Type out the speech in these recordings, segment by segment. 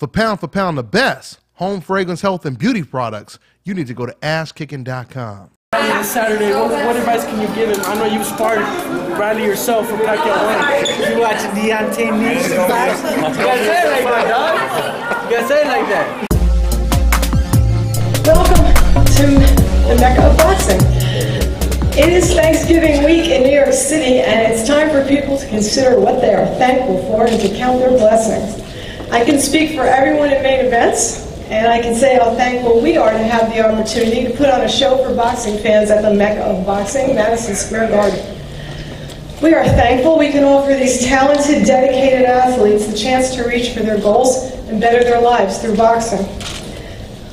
For pound the best home fragrance, health, and beauty products, you need to go to AssKicking.com. This Saturday, what advice can you give him? I know you sparred Bradley yourself for Pacquiao 1. You watching DONTAE'S? You gotta say it like that, dog. You gotta say it like that. Welcome to the Mecca of Boxing. It is Thanksgiving week in New York City, and it's time for people to consider what they are thankful for and to count their blessings. I can speak for everyone at Main Events, and I can say how thankful we are to have the opportunity to put on a show for boxing fans at the Mecca of Boxing, Madison Square Garden. We are thankful we can offer these talented, dedicated athletes the chance to reach for their goals and better their lives through boxing.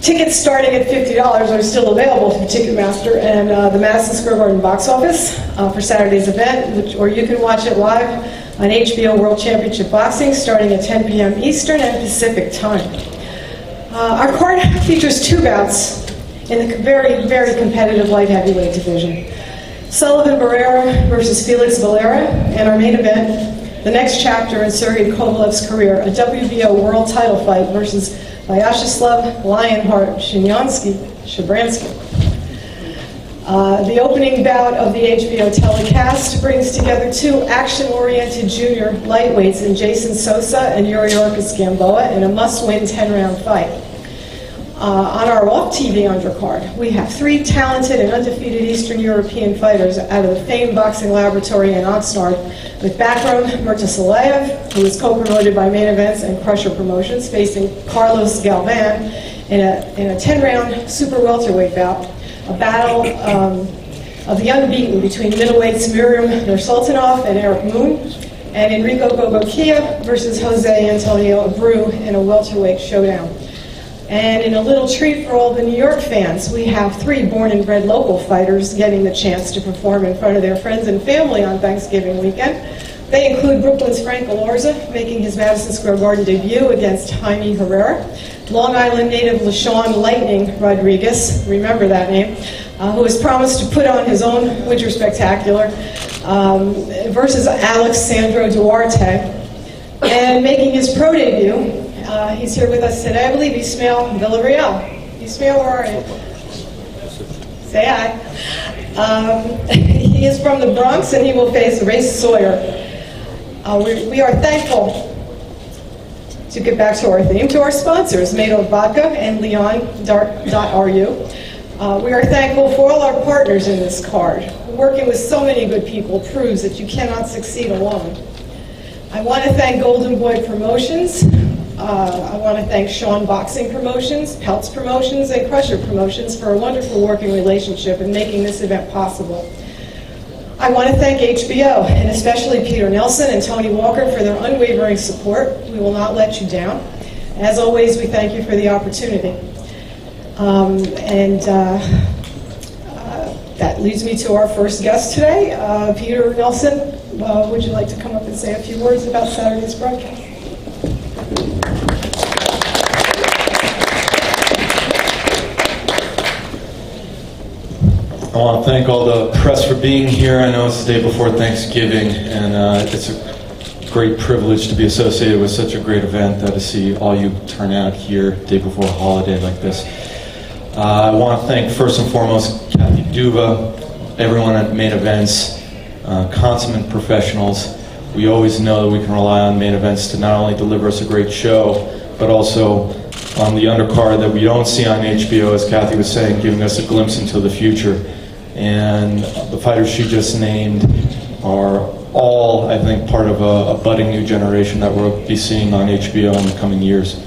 Tickets starting at $50 are still available through Ticketmaster and the Madison Square Garden box office for Saturday's event, or you can watch it live on HBO World Championship Boxing starting at 10 p.m. Eastern and Pacific time. Our card features two bouts in the very, very competitive light heavyweight division. Sullivan Barrera versus Felix Valera, and our main event, the next chapter in Sergey Kovalev's career, a WBO world title fight versus Vyacheslav Lionheart Shabransky. The opening bout of the HBO telecast brings together two action-oriented junior lightweights in Jason Sosa and Yuriorkis Gamboa in a must-win 10-round fight. On our off-TV undercard, we have three talented and undefeated Eastern European fighters out of the famed boxing laboratory in Oxnard, with Bakram Murtasalayev, who is co-promoted by Main Events and Crusher Promotions, facing Carlos Galvan in a 10-round super welterweight bout, a battle of the unbeaten between middleweights Miriam Nursultanov and Eric Moon, and Enrico Gogokia versus Jose Antonio Abreu in a welterweight showdown. And in a little treat for all the New York fans, we have three born and bred local fighters getting the chance to perform in front of their friends and family on Thanksgiving weekend. They include Brooklyn's Frank Elorza, making his Madison Square Garden debut against Jaime Herrera, Long Island native LaShawn Lightning Rodriguez, remember that name, who has promised to put on his own Winter Spectacular, versus Alexandro Duarte, and making his pro debut, he's here with us today, I believe, Ismael Villarreal. Ismael, where are you? Say hi. He is from the Bronx, and he will face Race Sawyer. We are thankful, to get back to our theme, to our sponsors, Mado Vodka and Leon.ru. We are thankful for all our partners in this card. Working with so many good people proves that you cannot succeed alone. I want to thank Golden Boy Promotions. I want to thank Sean Boxing Promotions, Peltz Promotions, and Crusher Promotions for a wonderful working relationship in making this event possible. I want to thank HBO, and especially Peter Nelson and Tony Walker for their unwavering support. We will not let you down. As always, we thank you for the opportunity. That leads me to our first guest today. Peter Nelson, would you like to come up and say a few words about Saturday's broadcast? I want to thank all the press for being here. I know it's the day before Thanksgiving, and it's a great privilege to be associated with such a great event, to see all you turn out here the day before a holiday like this. I want to thank first and foremost Kathy Duva, everyone at Main Events, consummate professionals. We always know that we can rely on Main Events to not only deliver us a great show, but also on the undercard that we don't see on HBO, as Kathy was saying, giving us a glimpse into the future. And the fighters she just named are all, I think, part of a budding new generation that we'll be seeing on HBO in the coming years.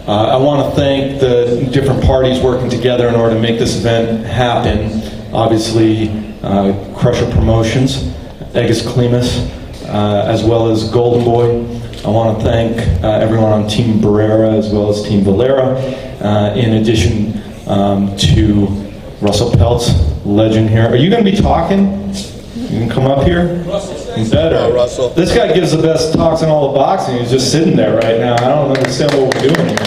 I want to thank the different parties working together in order to make this event happen. Obviously, Crusher Promotions, Egis Klimas, as well as Golden Boy. I want to thank everyone on Team Barrera as well as Team Valera, in addition to Russell Peltz, legend here. Are you going to be talking? You can come up here? Better. Oh, Russell. This guy gives the best talks in all of boxing. He's just sitting there right now. I don't understand what we're doing here.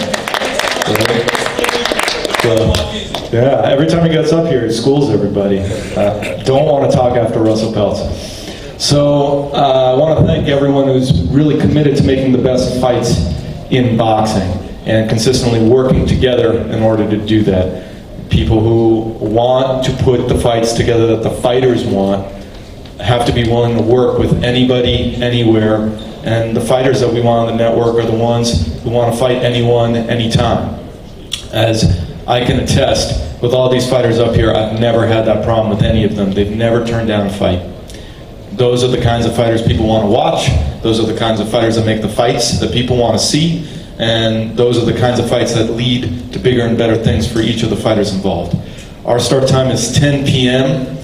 Yeah, every time he gets up here, he schools everybody. Don't want to talk after Russell Peltz. So I want to thank everyone who's really committed to making the best fights in boxing, and consistently working together in order to do that. People who want to put the fights together that the fighters want have to be willing to work with anybody, anywhere, and the fighters that we want on the network are the ones who want to fight anyone, anytime. As I can attest, with all these fighters up here, I've never had that problem with any of them. They've never turned down a fight. Those are the kinds of fighters people want to watch. Those are the kinds of fighters that make the fights that people want to see. And those are the kinds of fights that lead to bigger and better things for each of the fighters involved. Our start time is 10 p.m.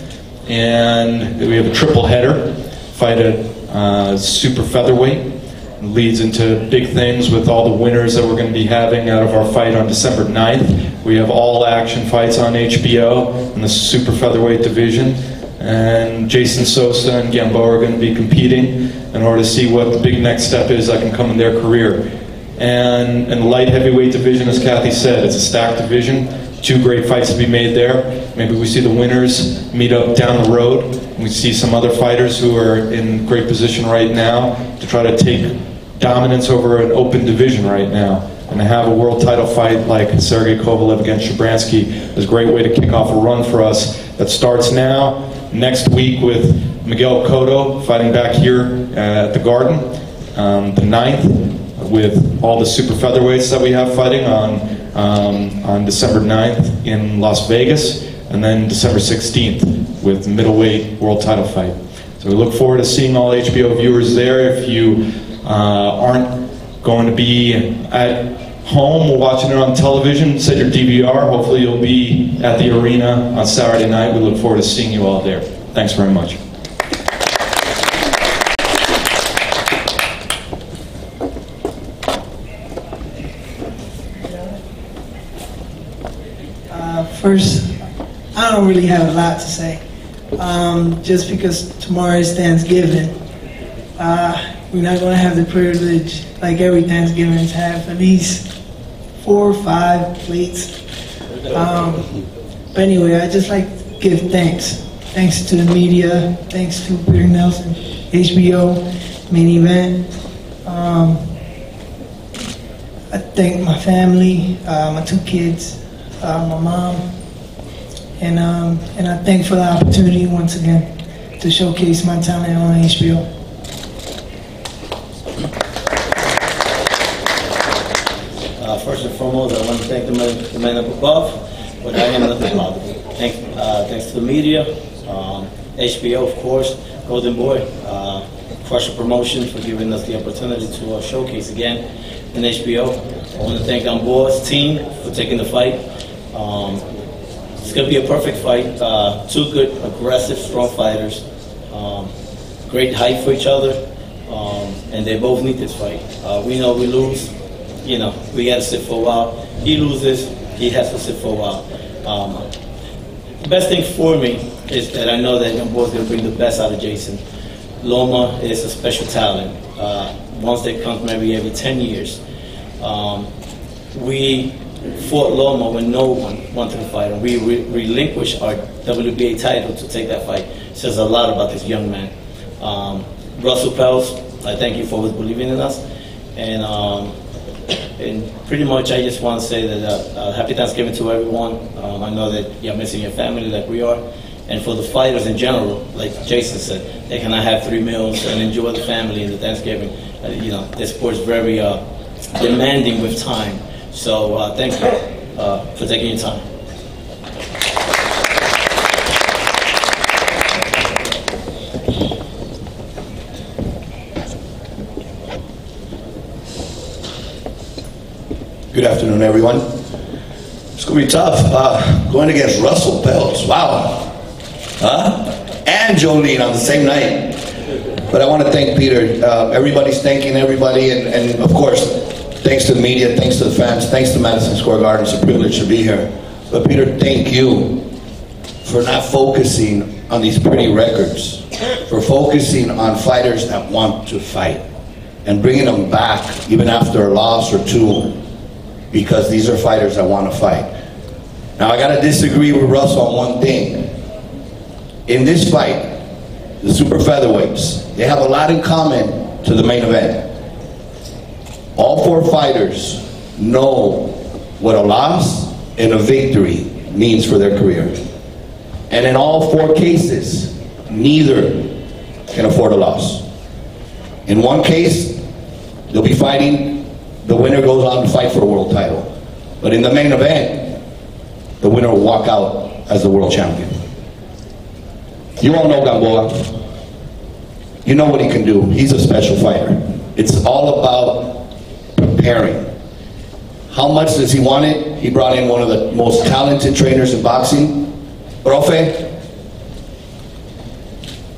and we have a triple header. Fight at super featherweight. It leads into big things with all the winners that we're going to be having out of our fight on December 9th. We have all action fights on HBO in the super featherweight division. And Jason Sosa and Gamboa are going to be competing in order to see what the big next step is that can come in their career. And in the light heavyweight division, as Kathy said, it's a stacked division. 2 great fights to be made there. Maybe we see the winners meet up down the road. We see some other fighters who are in great position right now to try to take dominance over an open division right now. And to have a world title fight like Sergey Kovalev against Shabransky is a great way to kick off a run for us that starts now, next week with Miguel Cotto fighting back here at the Garden, the 9th, with all the super featherweights that we have fighting on December 9th in Las Vegas, and then December 16th with middleweight world title fight. So we look forward to seeing all HBO viewers there. If you aren't going to be at home or watching it on television, set your DVR. Hopefully you'll be at the arena on Saturday night. We look forward to seeing you all there. Thanks very much. First, I don't really have a lot to say. Just because tomorrow is Thanksgiving, we're not going to have the privilege, like every Thanksgiving, to have at least 4 or 5 plates. But anyway, I just like to give thanks. Thanks to the media, thanks to Peter Nelson, HBO, Main Event. I thank my family, my 2 kids, my mom, and I thank for the opportunity once again to showcase my talent on HBO. First and foremost, I want to thank the man up above, but I am nothing bothered. Thanks to the media, HBO, of course, Golden Boy, Crusher Promotion for giving us the opportunity to showcase again in HBO. I want to thank Gamboa's team for taking the fight. It's going to be a perfect fight. 2 good, aggressive, strong fighters. Great height for each other, and they both need this fight. We know we lose. You know, we got to sit for a while. He loses, he has to sit for a while. The best thing for me is that I know that Gamboa's going to bring the best out of Jason. Loma is a special talent. Once that comes maybe every 10 years. We fought Loma when no one wanted to fight, and we relinquished our WBA title to take that fight. It says a lot about this young man. Russell Pels, I thank you for always believing in us. And pretty much I just want to say that happy Thanksgiving to everyone. I know that you're missing your family like we are. And for the fighters in general, like Jason said, they cannot have 3 meals and enjoy the family and the Thanksgiving. You know, this sport is very demanding with time. So thank you for taking your time. Good afternoon, everyone. It's going to be tough going against Russell Pels. Wow. And Jolene on the same night. But I want to thank Peter. Everybody's thanking everybody, and of course, thanks to the media, thanks to the fans, thanks to Madison Square Garden. It's a privilege to be here. But Peter, thank you for not focusing on these pretty records, for focusing on fighters that want to fight, and bringing them back even after a loss or 2, because these are fighters that want to fight. Now I got to disagree with Russell on one thing. In this fight, the super featherweights, they have a lot in common to the main event. All 4 fighters know what a loss and a victory means for their career. And in all 4 cases, neither can afford a loss. In one case, they'll be fighting, the winner goes on to fight for a world title. But in the main event, the winner will walk out as the world champion. You all know Gamboa. You know what he can do. He's a special fighter. It's all about preparing. How much does he want it? He brought in one of the most talented trainers in boxing, Profe,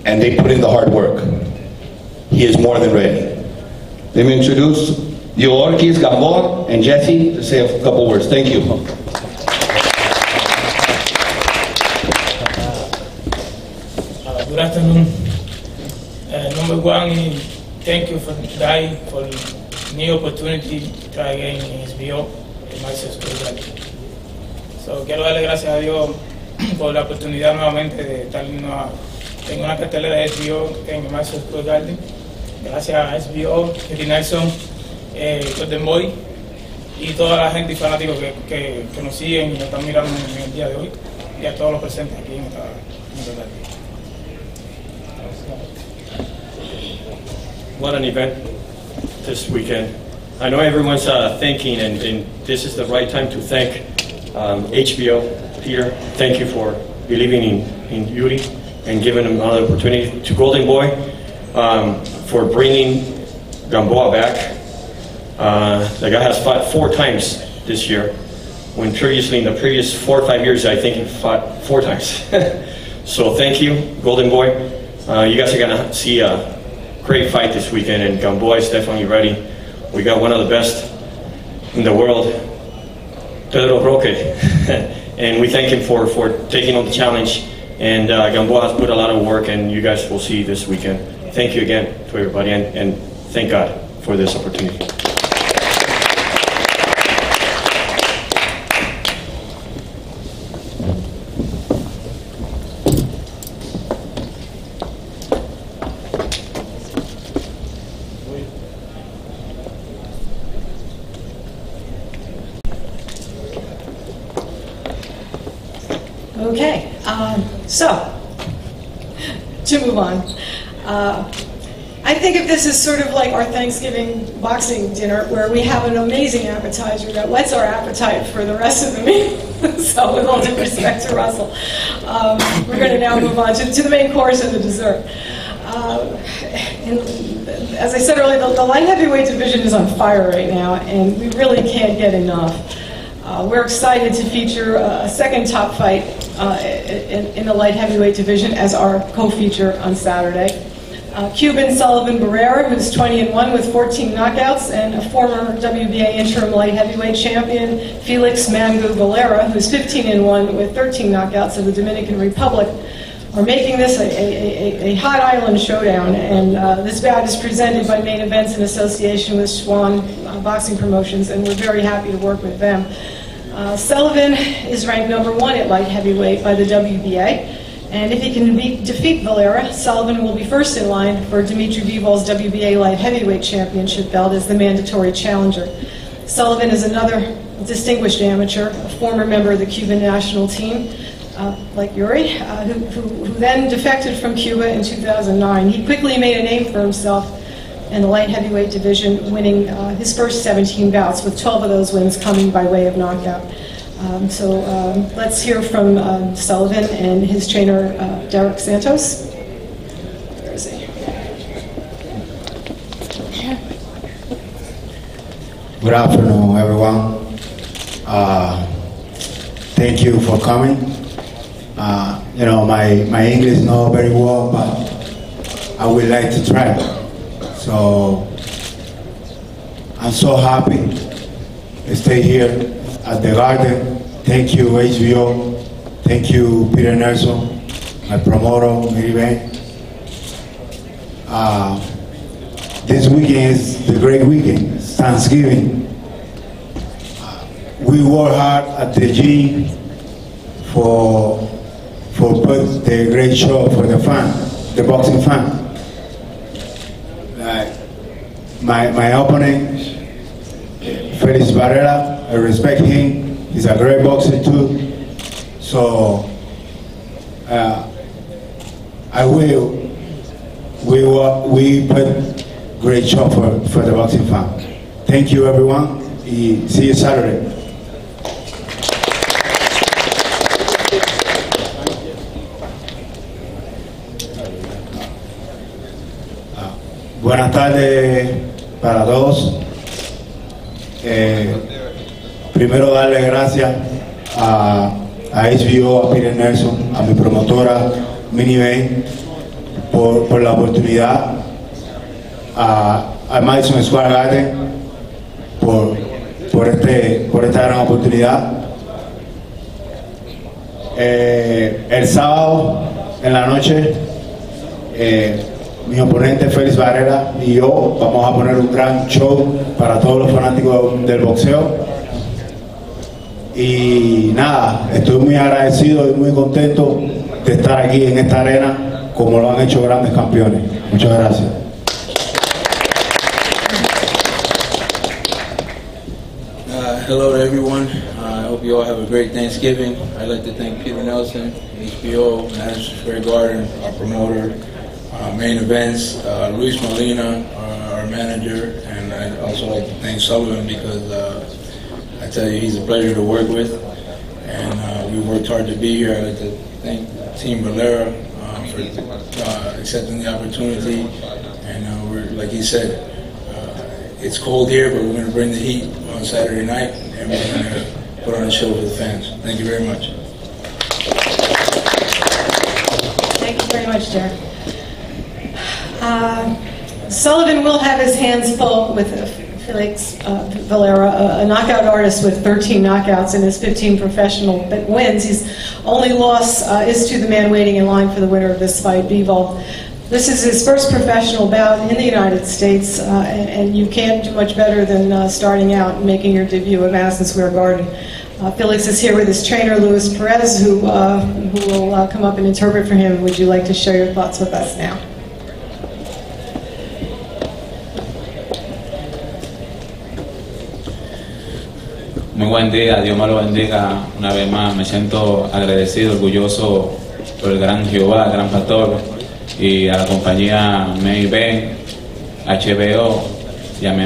and they put in the hard work. He is more than ready. Let me introduce Yorkis, Gamboa, and Jesse to say a couple words. Thank you. Good afternoon. Number one, thank you for today for new opportunity to try again in HBO in my school. So quiero darle gracias a Dios por la oportunidad nuevamente de estar en una cartelera de HBO en Madison Square Garden. Gracias a HBO, Eddie Nelson, Golden Boy y toda la gente y fanáticos que nos siguen y nos están mirando en el día de hoy, y a todos los presentes aquí en esta cartelera. What an event this weekend. I know everyone's thinking, and this is the right time to thank HBO. Peter, thank you for believing in Yuri and giving him another opportunity. To Golden Boy, for bringing Gamboa back. The guy has fought 4 times this year, when previously in the previous 4 or 5 years, I think he fought 4 times. So thank you, Golden Boy. You guys are gonna see a great fight this weekend, and Gamboa is definitely ready. We got one of the best in the world, Pedro Roque, and we thank him for taking on the challenge. And Gamboa has put a lot of work, and you guys will see this weekend. Thank you again to everybody, and thank God for this opportunity. Okay, so to move on, I think of this as sort of like our Thanksgiving boxing dinner, where we have an amazing appetizer that whets our appetite for the rest of the meal. So with all due respect to Russell, we're going to now move on to the main course and the dessert. And as I said earlier, the light heavyweight division is on fire right now, and we really can't get enough. We're excited to feature a second top fight in the light heavyweight division as our co-feature on Saturday. Cuban Sullivan Barrera, who's 20-1 with 14 knockouts, and a former WBA interim light heavyweight champion, Felix Mangu Valera, who's 15-1 with 13 knockouts of the Dominican Republic, are making this a hot island showdown. And this bout is presented by Main Events in association with Swan Boxing Promotions, and we're very happy to work with them. Sullivan is ranked #1 at light heavyweight by the WBA, and if he can defeat Valera, Sullivan will be first in line for Dimitri Bivol's WBA light heavyweight championship belt as the mandatory challenger. Sullivan is another distinguished amateur, a former member of the Cuban national team, like Yuri, who then defected from Cuba in 2009. He quickly made a name for himself in the light heavyweight division, winning his first 17 bouts, with 12 of those wins coming by way of knockout. So let's hear from Sullivan and his trainer, Derek Santos. Where is he? Good afternoon, everyone. Thank you for coming. You know, my English is not very well, but I would like to try. So I'm so happy to stay here at the Garden. Thank you, HBO. Thank you, Peter Nelson, my promoter, Miriam. This weekend is the great weekend. It's Thanksgiving. We work hard at the gym for put the great show for the fan, the boxing fan. My opponent, Felix Barrera. I respect him. He's a great boxer too. So we put great show for the boxing fan. Thank you everyone. See you Saturday. Buenas tardes para todos. Primero darle gracias a HBO, a Peter Nelson, a mi promotora Minivan por la oportunidad, a Madison Square Garden por esta gran oportunidad. El sábado en la noche mi oponente Félix Barrera y yo vamos a poner un gran show para todos los fanáticos del boxeo. Y nada, estoy muy agradecido y muy contento de estar aquí en esta arena como lo han hecho grandes campeones. Muchas gracias. Hello to everyone. I hope you all have a great Thanksgiving. I'd like to thank Peter Nelson, HBO, Madison Square Garden, our promoter, Main Events, Luis Molina, our manager, and I'd also like to thank Sullivan because I tell you he's a pleasure to work with, and we worked hard to be here. I'd like to thank Team Valera for accepting the opportunity, and we're, like he said, it's cold here, but we're going to bring the heat on Saturday night, and we're going to put on a show for the fans. Thank you very much. Thank you very much, Derek. Sullivan will have his hands full with Felix Valera, a knockout artist with 13 knockouts in his 15 professional wins. His only loss is to the man waiting in line for the winner of this fight, Bivol. This is his first professional bout in the United States, and you can't do much better than starting out and making your debut at Madison Square Garden. Felix is here with his trainer, Luis Perez, who will come up and interpret for him. Would you like to share your thoughts with us now? Muy buen día, Dios me lo bendiga una vez más. Me siento agradecido, orgulloso por el gran Jehová, el gran pastor, y a la compañía Mayben, HBO, y a mi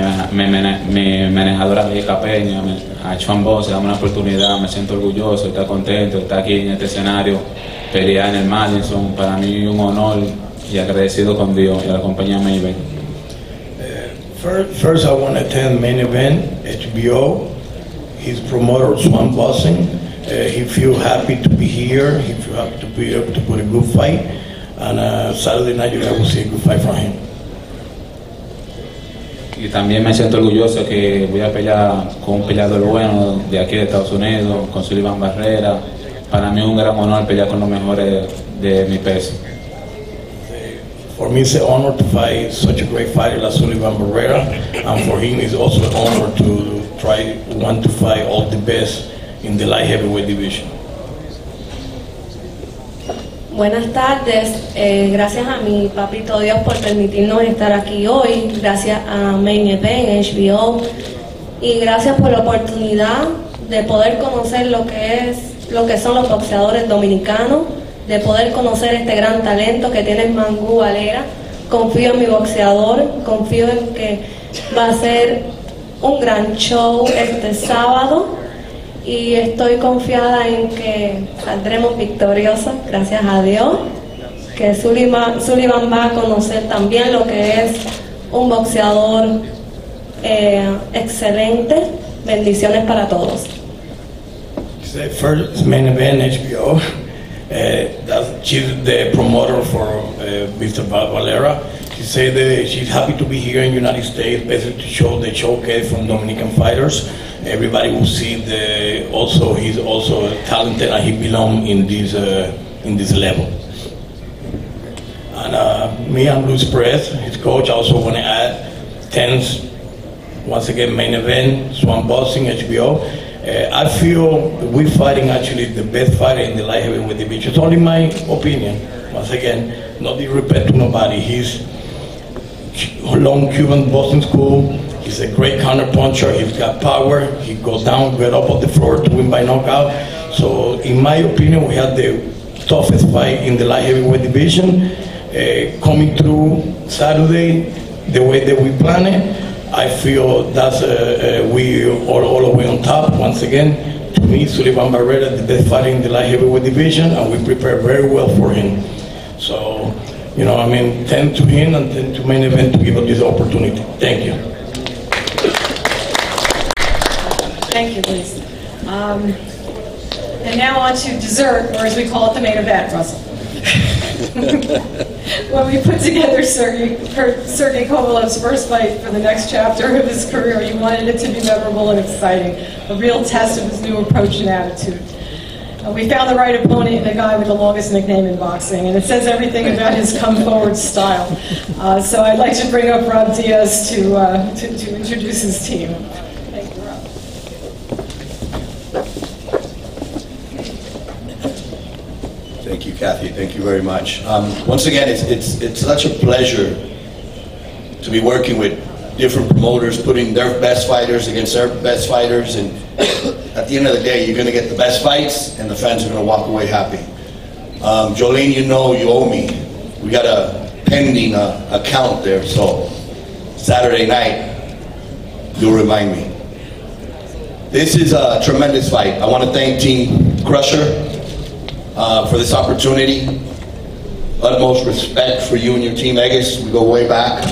manejadora Angélica Peña, a Juan Bosch, dame una oportunidad. Me siento orgulloso, estar contento, estar aquí en este escenario, pelear en el Madison. Para mí un honor y agradecido con Dios y a la compañía Mayben. First I want to attend Main Event, HBO. His promoter, Swan Bossing. He feels happy to be here. He feels happy to be able to put a good fight. And Saturday night you will see a good fight from him. Y también me siento orgulloso que voy a pelear con un peleador bueno de aquí de Estados Unidos, con Sullivan Barrera. Para mí es un gran honor pelear con los mejores de mi peso. For me, it's an honor to fight such a great fighter like Sullivan Barrera, and for him, it's also an honor to want to fight all the best in the light heavyweight division. Buenas tardes, gracias a mi papito Dios por permitirnos estar aquí hoy, gracias a Main Event, HBO, y gracias por la oportunidad de poder conocer lo que son los boxeadores dominicanos, de poder conocer este gran talento que tiene Mangú Valera. Confío en mi boxeador, confío en que va a ser un gran show este sábado y estoy confiada en que saldremos victoriosos, gracias a Dios, que Sullivan va a conocer también lo que es un boxeador excelente. Bendiciones para todos. First Main Event, HBO. She's the promoter for Mr. Valera. She said that she's happy to be here in the United States, basically to show the showcase from Dominican fighters. Everybody will see he's also talented and he belongs in this level. And me and Luis Perez, his coach, I also want to add 10th, once again, Main Event, Swan Boxing, HBO. I feel we're fighting actually the best fighter in the light heavyweight division. It's only my opinion. Once again, no disrespect to nobody. He's long Cuban boxing school. He's a great counter puncher. He's got power. He goes down, get up on the floor to win by knockout. So in my opinion, we had the toughest fight in the light heavyweight division. Coming through Saturday, the way that we planned it, I feel that's we are all the way on top. Once again, to me, Sullivan Barrera, the best fighter in the light heavyweight division, and we prepare very well for him. So, you know, I mean, thank to him and thank to main event to give us this opportunity. Thank you. Thank you, Luis. And now on to dessert, or as we call it, the main event, Russell. When we put together Sergey Kovalev's first fight for the next chapter of his career, he wanted it to be memorable and exciting, a real test of his new approach and attitude. We found the right opponent in a guy with the longest nickname in boxing, and it says everything about his come-forward style. So I'd like to bring up Rob Diaz to introduce his team. Thank you, Rob. Thank you, Kathy. Thank you very much. Once again, it's such a pleasure to be working with different promoters, putting their best fighters against their best fighters, and at the end of the day, you're going to get the best fights, and the fans are going to walk away happy. Jolene, you know you owe me. We got a pending account there, so Saturday night, you'll remind me. This is a tremendous fight. I want to thank Team Crusher for this opportunity. Utmost respect for you and your team, Eggis. We go way back.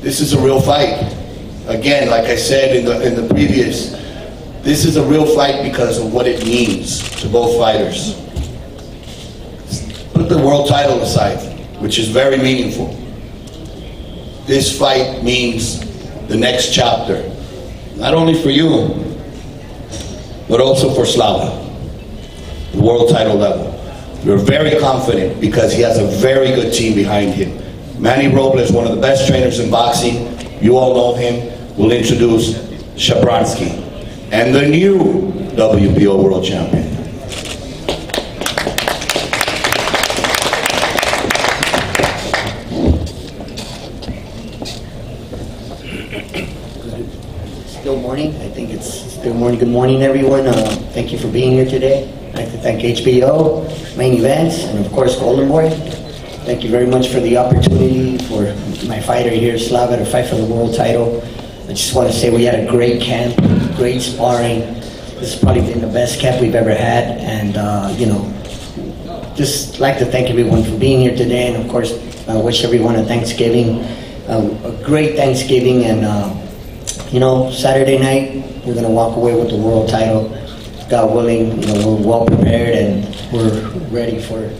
This is a real fight. Again, like I said in the previous, this is a real fight because of what it means to both fighters. Put the world title aside, which is very meaningful. This fight means the next chapter, not only for you, but also for Slava, the world title level. We're very confident because he has a very good team behind him. Manny Robles, one of the best trainers in boxing, you all know him. We'll introduce Shabransky and the new WBO world champion. Still morning. I think it's still morning. Good morning, everyone. Thank you for being here today. I'd like to thank HBO, Main Events, and of course Golden Boy. Thank you very much for the opportunity for my fighter here, Slava, to fight for the world title. I just want to say we had a great camp, great sparring. This has probably been the best camp we've ever had, and you know, just like to thank everyone for being here today, and of course, wish everyone a Thanksgiving, a great Thanksgiving, and you know, Saturday night we're gonna walk away with the world title. God willing, you know, we're well prepared and we're ready for.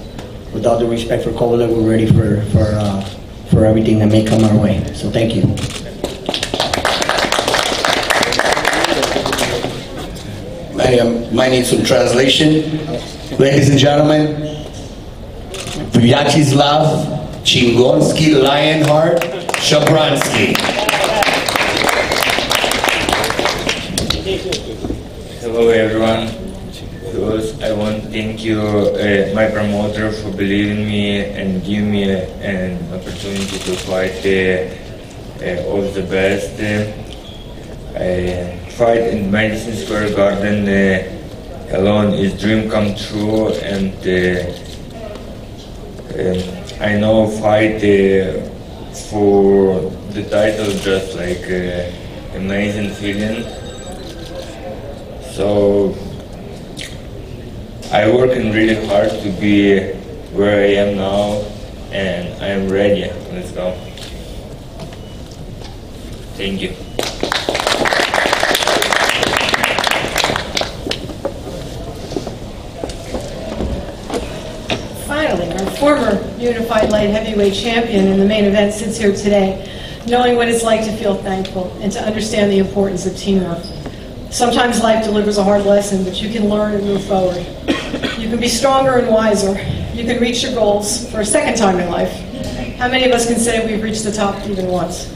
With all due respect for Kovalev, we're ready for everything that may come our way. So thank you. Might need some translation. Ladies and gentlemen, Vyacheslav Chingonsky Lionheart Shabransky. Hello everyone. First, I want to thank you, my promoter, for believing in me and giving me an opportunity to fight all the best. I fight in Madison Square Garden alone is dream come true, and I know fight for the title just like amazing feeling. So I working really hard to be where I am now, and I am ready. Let's go. Thank you. Finally, our former unified light heavyweight champion in the main event sits here today, knowing what it's like to feel thankful and to understand the importance of teamwork. Sometimes life delivers a hard lesson, but you can learn and move forward. You can be stronger and wiser. You can reach your goals for a second time in life. How many of us can say we've reached the top even once?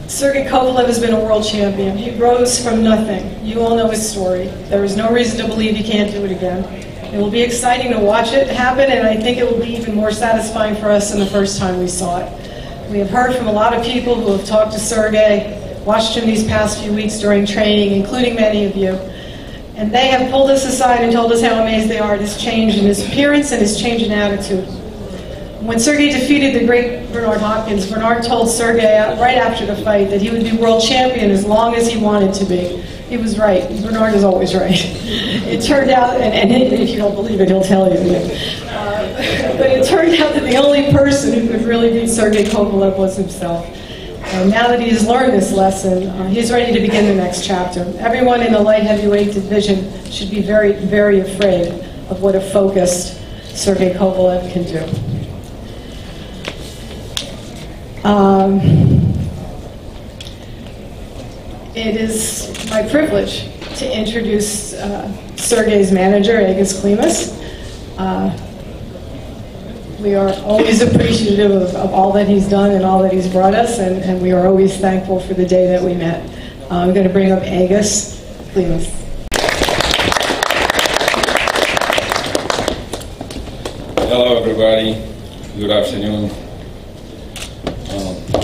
Sergey Kovalev has been a world champion. He rose from nothing. You all know his story. There is no reason to believe he can't do it again. It will be exciting to watch it happen, and I think it will be even more satisfying for us than the first time we saw it. We have heard from a lot of people who have talked to Sergey, watched him these past few weeks during training, including many of you. And they have pulled us aside and told us how amazed they are at his change in his appearance and his change in attitude. When Sergey defeated the great Bernard Hopkins, Bernard told Sergey right after the fight that he would be world champion as long as he wanted to be. He was right. Bernard is always right. It turned out, and if you don't believe it, he'll tell you. But it turned out that the only person who could really beat Sergey Kovalev was himself. And now that he has learned this lesson, he's ready to begin the next chapter. Everyone in the light heavyweight division should be very, very afraid of what a focused Sergey Kovalev can do. It is my privilege to introduce Sergey's manager, Aegis Klimas. We are always appreciative of all that he's done and all that he's brought us, and we are always thankful for the day that we met. I'm going to bring up Aegis Klimas. Hello, everybody. Good afternoon.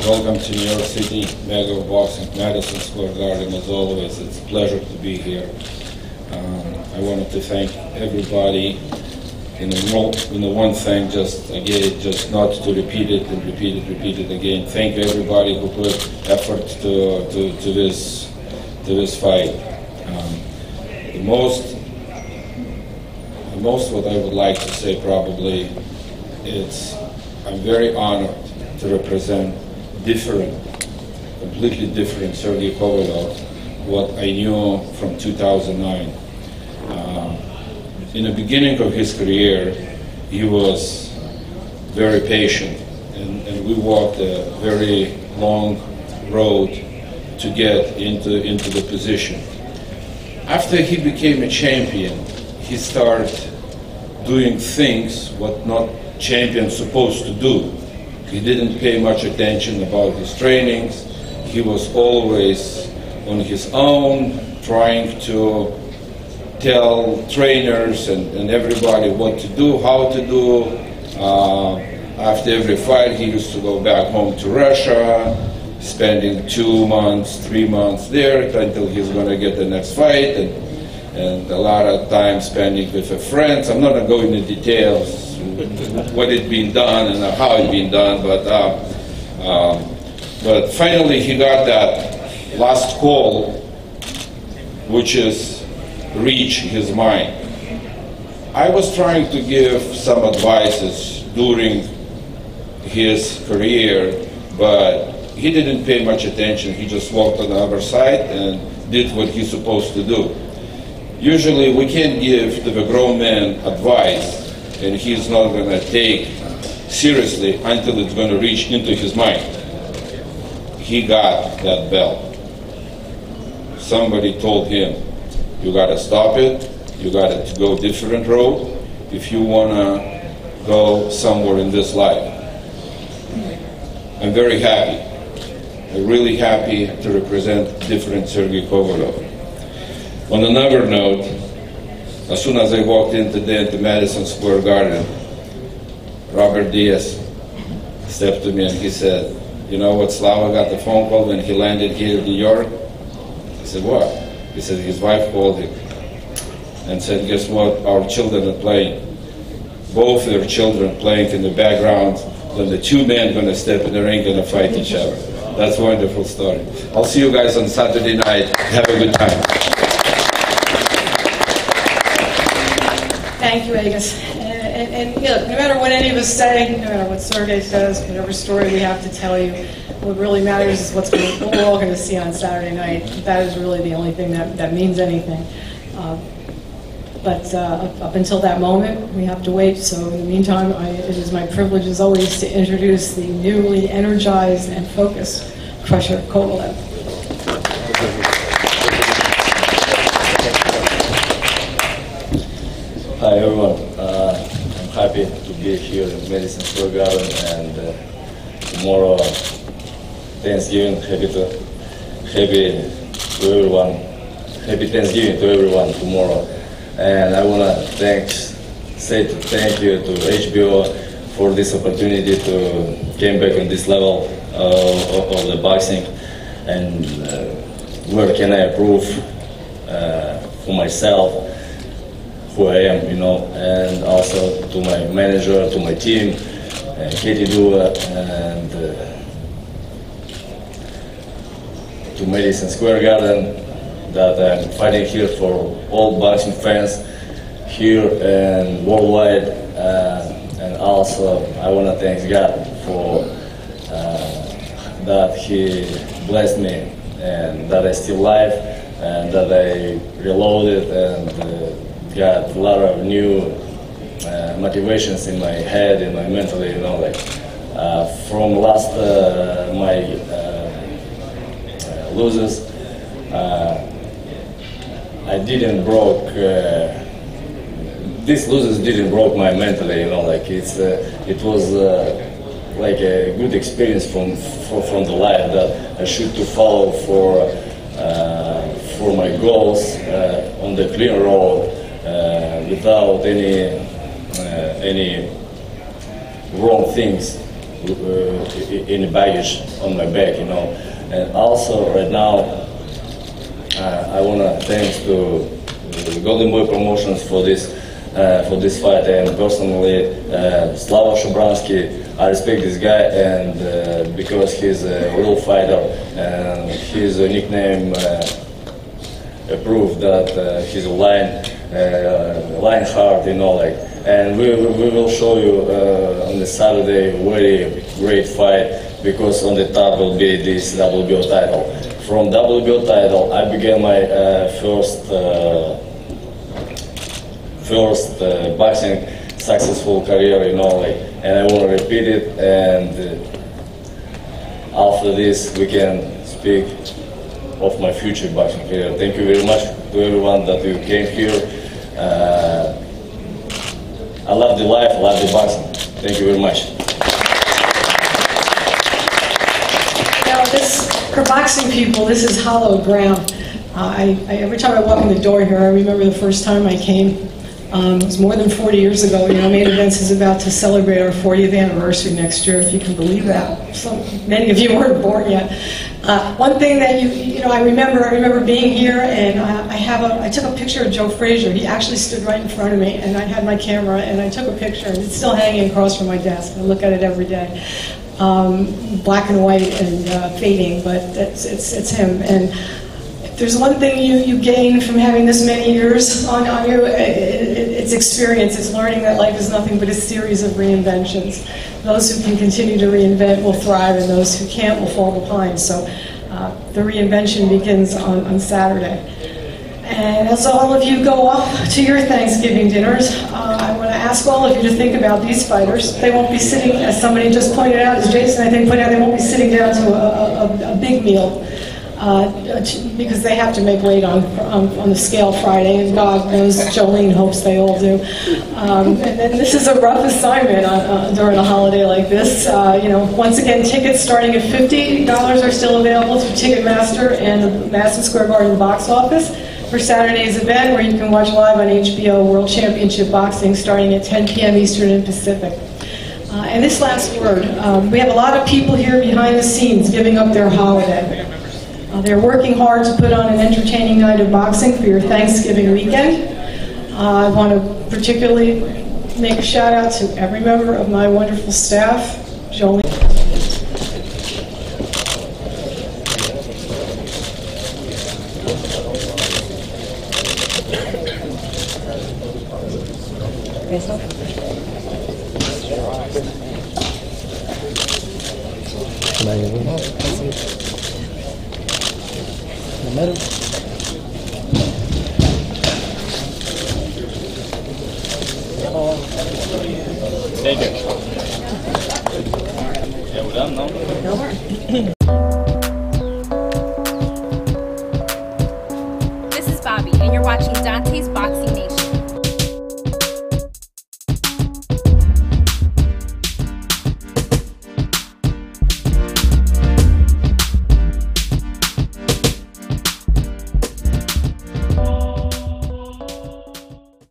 Welcome to New York City, Mega Boxing, Madison Square Garden. As always, it's a pleasure to be here. I wanted to thank everybody. In the one thing, just not to repeat it and repeat it again. Thank everybody who put effort to this fight. The most what I would like to say probably is I'm very honored to represent completely different Sergey Kovalev, what I knew from 2009. In the beginning of his career, he was very patient, and we walked a very long road to get into the position. After he became a champion, he started doing things what not champions supposed to do. He didn't pay much attention about his trainings. He was always on his own, trying to tell trainers and everybody what to do, how to do. After every fight, he used to go back home to Russia, spending 2 months, 3 months there until he's going to get the next fight, and a lot of time spending with friends. I'm not going to go into details what had been done and how it been done, but finally he got that last call, which is reach his mind. I was trying to give some advices during his career, but he didn't pay much attention. He just walked on the other side and did what he's supposed to do. Usually we can't give to the grown man advice and he's not going to take seriously until it's going to reach into his mind. He got that belt. Somebody told him, you got to stop it, you got to go different road if you want to go somewhere in this life. I'm very happy. I'm really happy to represent different Sergey Kovalev. On another note, as soon as I walked into Madison Square Garden, Robert Diaz stepped to me and he said, you know what, Slava got the phone call when he landed here in New York? I said, what? He said his wife called him and said, guess what, our children are playing. Both their children playing in the background, when the two men going to step in the ring and fight each other. That's a wonderful story. I'll see you guys on Saturday night. Have a good time. Thank you, Aegis. And you know, no matter what any of us say, no matter what Sergey says, whatever story we have to tell you, what really matters is what we're all going to see on Saturday night. That is really the only thing that means anything. But up until that moment, we have to wait. So in the meantime, it is my privilege, as always, to introduce the newly energized and focused Crusher Kovalev. Hi everyone, I'm happy to be here in Madison Square Garden, and tomorrow Thanksgiving. Happy to everyone. Happy Thanksgiving to everyone tomorrow. And I want to say thank you to HBO for this opportunity to came back on this level of the boxing, and where can I prove for myself who I am, you know, and also to my manager, to my team, Katie Dua, and to Madison Square Garden, that I'm fighting here for all boxing fans here and worldwide. And also I want to thank God for that He blessed me and that I still alive and that I reloaded and got a lot of new motivations in my head and my mentally, you know, like from last my losses, I didn't broke. These losses didn't broke my mentally, you know, like it was like a good experience from the life that I should to follow for my goals on the clear road without any wrong things in the baggage on my back, you know. And also right now I want to thank to Golden Boy Promotions for this fight, and personally Slava Shabransky. I respect this guy, and because he's a real fighter, and his nickname proved that he's a lion heart, you know, like. And we will show you on the Saturday very great fight, because on the top will be this WBO title. From WBO title, I began my first boxing successful career, you know, like, and I want to repeat it, and after this we can speak of my future boxing career. Thank you very much to everyone that you came here. I love the life, I love the boxing. Thank you very much. For boxing people, this is hallowed ground. Every time I walk in the door here, I remember the first time I came. It was more than 40 years ago. You know, Main Events is about to celebrate our 40th anniversary next year, if you can believe that. So many of you weren't born yet. One thing that I remember being here, and I took a picture of Joe Frazier. He actually stood right in front of me, and I had my camera, and I took a picture, and it's still hanging across from my desk. I look at it every day. Black and white and fading, but it's him. And if there's one thing you gain from having this many years on you, it's experience. It's learning that life is nothing but a series of reinventions. Those who can continue to reinvent will thrive, and those who can't will fall behind. So the reinvention begins on Saturday. And as all of you go off to your Thanksgiving dinners, I want to ask all of you to think about these fighters. They won't be sitting, as somebody just pointed out, as Jason I think pointed out, they won't be sitting down to a big meal because they have to make weight on the scale Friday, and God knows Jolene hopes they all do. And then this is a rough assignment during a holiday like this. Once again, tickets starting at $50 are still available through Ticketmaster and the Madison Square Garden box office for Saturday's event, where you can watch live on HBO World Championship Boxing starting at 10 p.m. Eastern and Pacific. And this last word, we have a lot of people here behind the scenes giving up their holiday. They're working hard to put on an entertaining night of boxing for your Thanksgiving weekend. I want to particularly make a shout out to every member of my wonderful staff, Jolene. Thank you. Yeah, we're done, no?